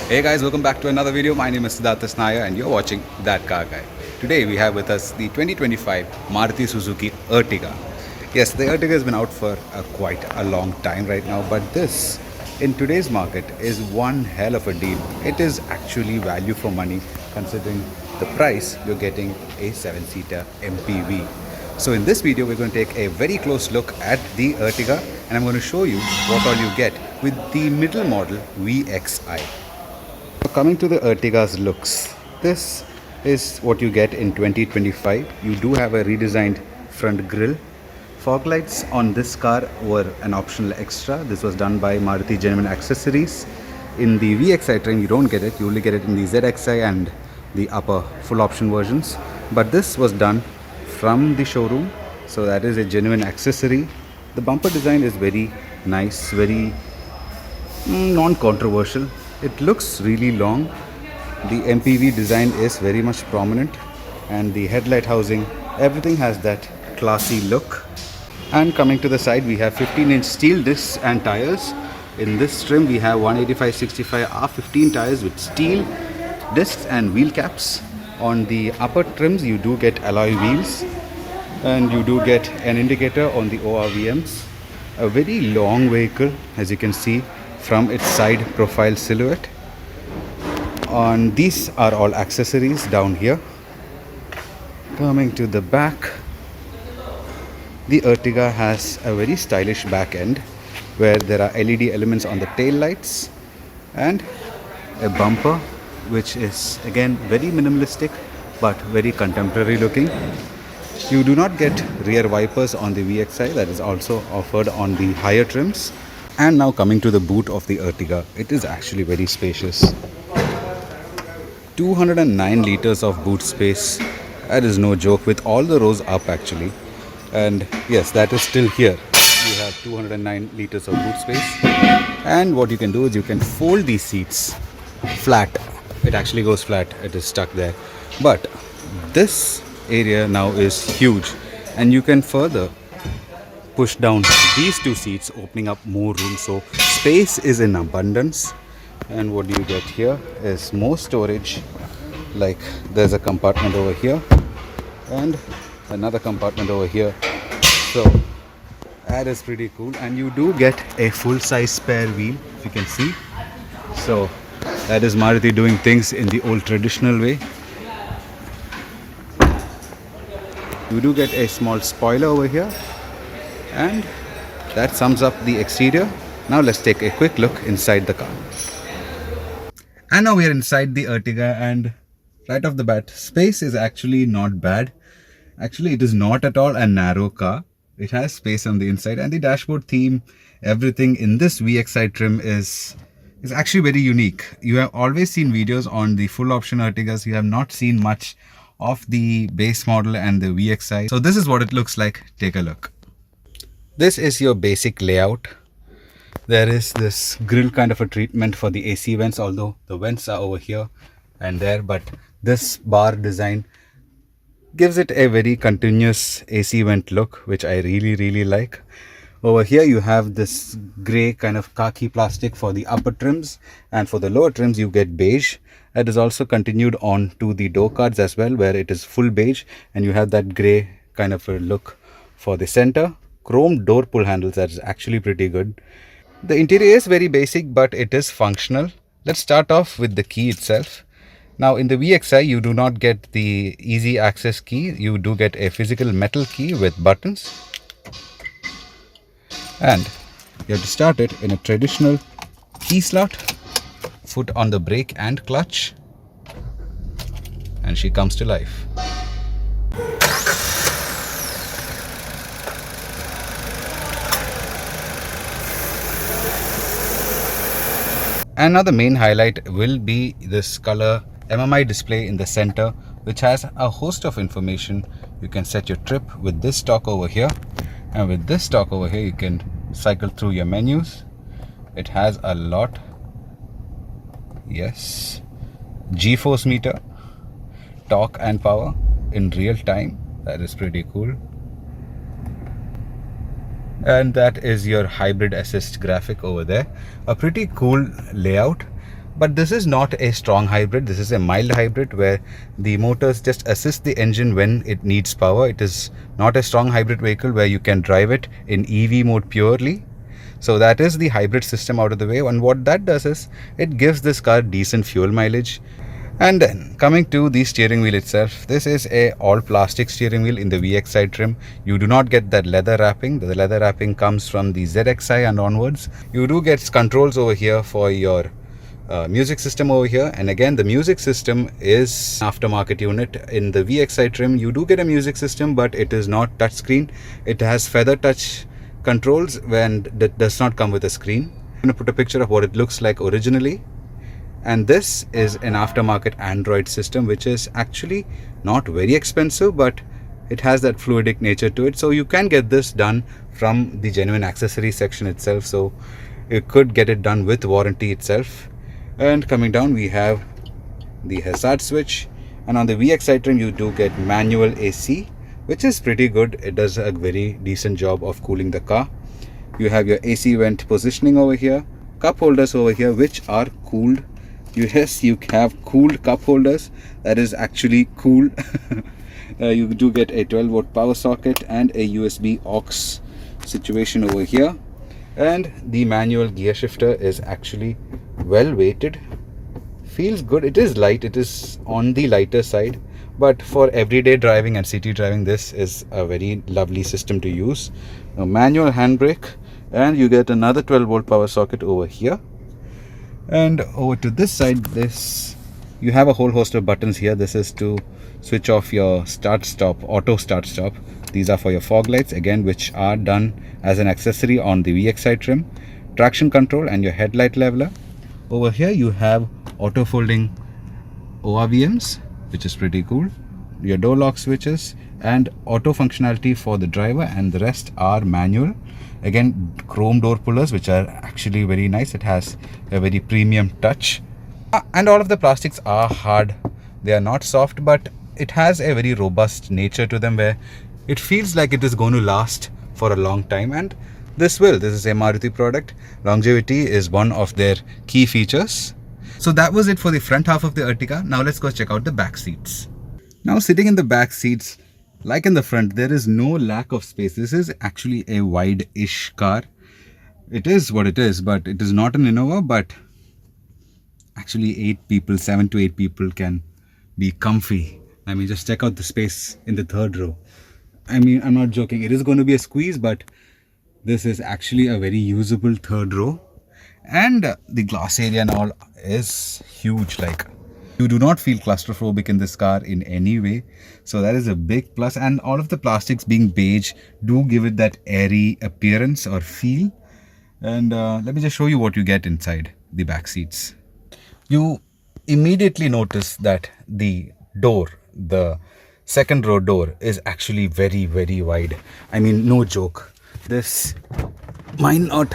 Hey guys, welcome back to another video. My name is Siddharth Naya and you're watching That Car Guy. Today we have with us the 2025 Maruti Suzuki Ertiga. Yes, the Ertiga has been out for quite a long time right now, but this in today's market is one hell of a deal. It is actually value for money considering the price you're getting a 7-seater MPV. So in this video we're going to take a very close look at the Ertiga and I'm going to show you what all you get with the middle model VXI. Coming to the Ertiga's looks, this is what you get in 2025. You do have a redesigned front grille. Fog lights on this car were an optional extra. This was done by Maruti Genuine Accessories. In the VXI trim you don't get it, you only get it in the ZXI and the upper full option versions. But this was done from the showroom, so that is a genuine accessory. The bumper design is very nice, very non-controversial. It looks really long. The MPV design is very much prominent and the headlight housing, everything has that classy look. And coming to the side, we have 15-inch steel discs and tires. In this trim we have 185/65 R15 tires with steel discs and wheel caps. On the upper trims you do get alloy wheels and you do get an indicator on the ORVMs. A very long vehicle, as you can see from its side profile silhouette. On these are all accessories down here. Coming to the back, the Ertiga has a very stylish back end where there are LED elements on the tail lights and a bumper which is again very minimalistic but very contemporary looking. You do not get rear wipers on the VXI, that is also offered on the higher trims. And now coming to the boot of the Ertiga, it is actually very spacious. 209 liters of boot space. That is no joke, with all the rows up actually. And yes, that is still here. You have 209 liters of boot space. And what you can do is you can fold these seats flat. It actually goes flat, it is stuck there. But this area now is huge and you can further push down these two seats, opening up more room, so space is in abundance. And what you get here is more storage, like there's a compartment over here and another compartment over here, so that is pretty cool. And you do get a full-size spare wheel, if you can see. So that is Maruti doing things in the old traditional way. You do get a small spoiler over here. And that sums up the exterior. Now let's take a quick look inside the car. And now we are inside the Ertiga, and right off the bat, space is actually not bad. Actually, it is not at all a narrow car. It has space on the inside, and the dashboard theme, everything in this VXI trim is actually very unique. You have always seen videos on the full option Ertigas. You have not seen much of the base model and the VXI. So this is what it looks like. Take a look. This is your basic layout. There is this grille kind of a treatment for the AC vents, although the vents are over here and there, but this bar design gives it a very continuous AC vent look, which I really like. Over here you have this grey kind of khaki plastic for the upper trims, and for the lower trims you get beige. That is also continued on to the door cards as well, where it is full beige and you have that grey kind of a look for the center. Chrome door pull handles, that is actually pretty good. The interior is very basic, but it is functional. Let's start off with the key itself. Now in the VXI you do not get the easy access key. You do get a physical metal key with buttons, and you have to start it in a traditional key slot, foot on the brake and clutch, and she comes to life. And now the main highlight will be this color MMI display in the center, which has a host of information. You can set your trip with this talk over here, and with this talk over here you can cycle through your menus. It has a lot. Yes, G-force meter, torque and power in real time. That is pretty cool. And that is your hybrid assist graphic over there. A pretty cool layout. But this is not a strong hybrid. This is a mild hybrid where the motors just assist the engine when it needs power. It is not a strong hybrid vehicle where you can drive it in EV mode purely. So that is the hybrid system out of the way, and what that does is it gives this car decent fuel mileage. And then coming to the steering wheel itself, this is a all plastic steering wheel in the VXI trim. You do not get that leather wrapping. The leather wrapping comes from the ZXI and onwards. You do get controls over here for your music system over here, and again the music system is aftermarket unit. In the VXI trim you do get a music system, but it is not touchscreen. It has feather touch controls when that does not come with a screen. I'm going to put a picture of what it looks like originally. And this is an aftermarket Android system, which is actually not very expensive, but it has that fluidic nature to it. So you can get this done from the genuine accessory section itself. So you could get it done with warranty itself. And coming down, we have the hazard switch. And on the VXI trim, you do get manual AC, which is pretty good. It does a very decent job of cooling the car. You have your AC vent positioning over here, cup holders over here, which are cooled. Yes, you have cooled cup holders. That is actually cool. You do get a 12-volt power socket and a USB aux situation over here. And the manual gear shifter is actually well weighted. Feels good. It is light. It is on the lighter side. But for everyday driving and city driving, this is a very lovely system to use. A manual handbrake, and you get another 12-volt power socket over here. And over to this side, you have a whole host of buttons here. This is to switch off your start stop, auto start stop. These are for your fog lights, again, which are done as an accessory on the VXI trim. Traction control and your headlight leveler. Over here you have auto folding ORVMs, which is pretty cool. Your door lock switches and auto functionality for the driver, and the rest are manual. Again, chrome door pullers, which are actually very nice. It has a very premium touch. And all of the plastics are hard. They are not soft, but it has a very robust nature to them where it feels like it is going to last for a long time. And this is a Maruti product. Longevity is one of their key features. So that was it for the front half of the Ertiga. Now let's go check out the back seats. Now sitting in the back seats, like in the front, there is no lack of space. This is actually a wide-ish car. It is what it is, but it is not an Innova, but actually 7 to 8 people can be comfy. I mean, just check out the space in the third row. I mean, I'm not joking. It is going to be a squeeze, but this is actually a very usable third row. And the glass area and all is huge. Like, you do not feel claustrophobic in this car in any way. So that is a big plus. And all of the plastics being beige do give it that airy appearance or feel. And let me just show you what you get inside the back seats. You immediately notice that the door, the second row door, is actually very, very wide. I mean, no joke. This might not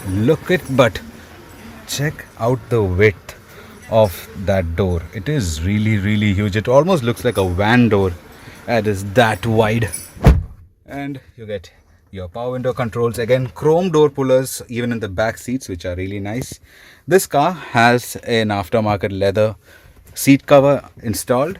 look it, but check out the width of that door. It is really, really huge. It almost looks like a van door. It is that wide. And you get your power window controls. Again, chrome door pullers even in the back seats, which are really nice. This car has an aftermarket leather seat cover installed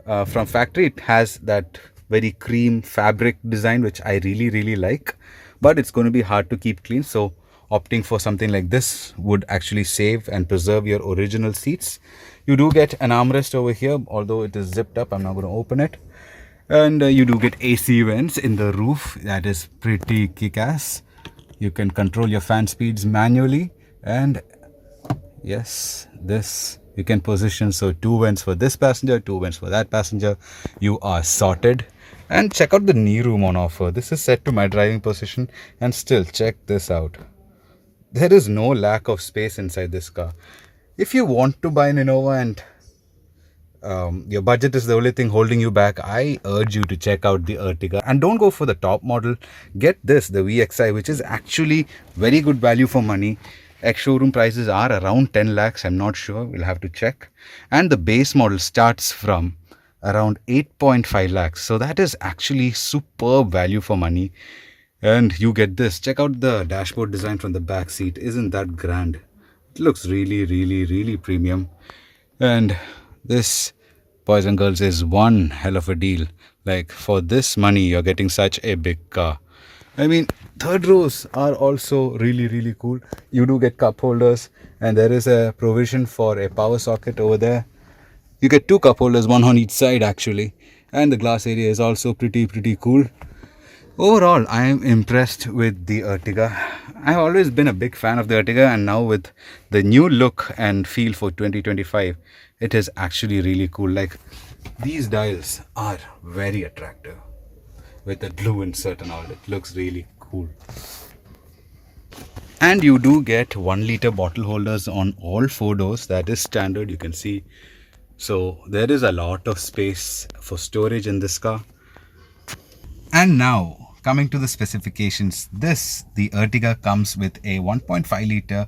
from factory. It has that very cream fabric design, which I really, really like, but it's going to be hard to keep clean. So opting for something like this would actually save and preserve your original seats. You do get an armrest over here, although it is zipped up. I'm not going to open it. And you do get AC vents in the roof. That is pretty kick-ass. You can control your fan speeds manually. And yes, this you can position. So 2 vents for this passenger, 2 vents for that passenger. You are sorted. And check out the knee room on offer. This is set to my driving position. And still, check this out. There is no lack of space inside this car. If you want to buy an Innova and your budget is the only thing holding you back, I urge you to check out the Ertiga. And don't go for the top model. Get this, the VXI, which is actually very good value for money. Ex-showroom prices are around 10 lakhs. I'm not sure. We'll have to check. And the base model starts from around 8.5 lakhs. So that is actually superb value for money. And you get this. Check out the dashboard design from the back seat. Isn't that grand? It looks really premium. And this, boys and girls, is one hell of a deal. Like, for this money, you're getting such a big car. I mean, third rows are also really cool. You do get cup holders, and there is a provision for a power socket over there. You get two cup holders, one on each side actually. And the glass area is also pretty cool. Overall, I am impressed with the Ertiga. I've always been a big fan of the Ertiga, and now with the new look and feel for 2025, it is actually really cool. Like, these dials are very attractive with the glue insert and all. It looks really cool. And you do get 1 liter bottle holders on all four doors. That is standard, you can see. So there is a lot of space for storage in this car. And now, coming to the specifications, the Ertiga comes with a 1.5 liter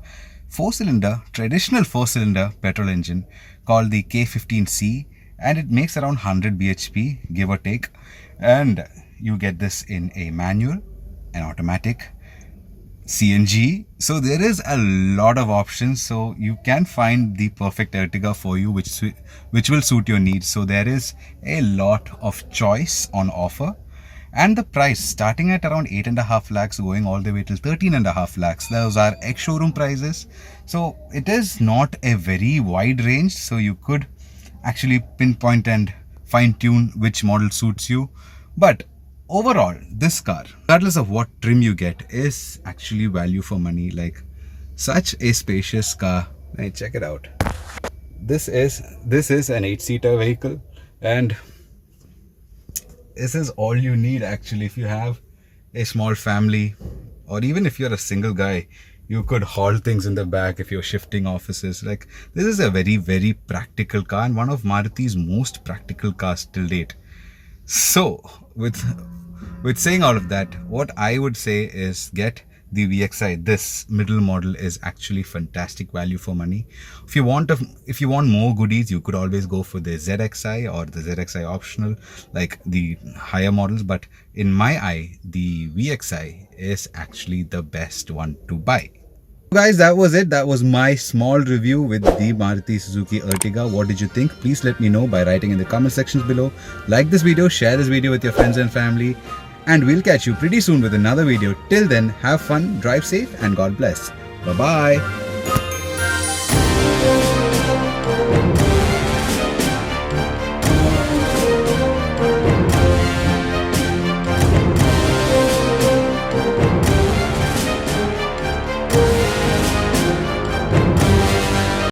traditional 4-cylinder petrol engine called the K15C, and it makes around 100 bhp, give or take. And you get this in a manual, an automatic, CNG. So there is a lot of options, so you can find the perfect Ertiga for you, which will suit your needs. So there is a lot of choice on offer. And the price starting at around 8.5 lakhs going all the way till 13.5 lakhs. Those are ex-showroom prices. So it is not a very wide range. So you could actually pinpoint and fine-tune which model suits you. But overall, this car, regardless of what trim you get, is actually value for money. Like, such a spacious car. Hey, check it out. This is an 8-seater vehicle, and this is all you need actually. If you have a small family, or even if you're a single guy, you could haul things in the back if you're shifting offices. Like, this is a very practical car, and one of Maruti's most practical cars till date. So with saying all of that, what I would say is get the VXI. This middle model is actually fantastic value for money. If you want more goodies, you could always go for the ZXI or the ZXI optional, like the higher models. But in my eye, the VXI is actually the best one to buy. Guys, that was it. That was my small review with the Maruti Suzuki Ertiga. What did you think? Please let me know by writing in the comment sections below. Like this video, share this video with your friends and family, and we'll catch you pretty soon with another video. Till then, have fun, drive safe, and God bless. Bye-bye.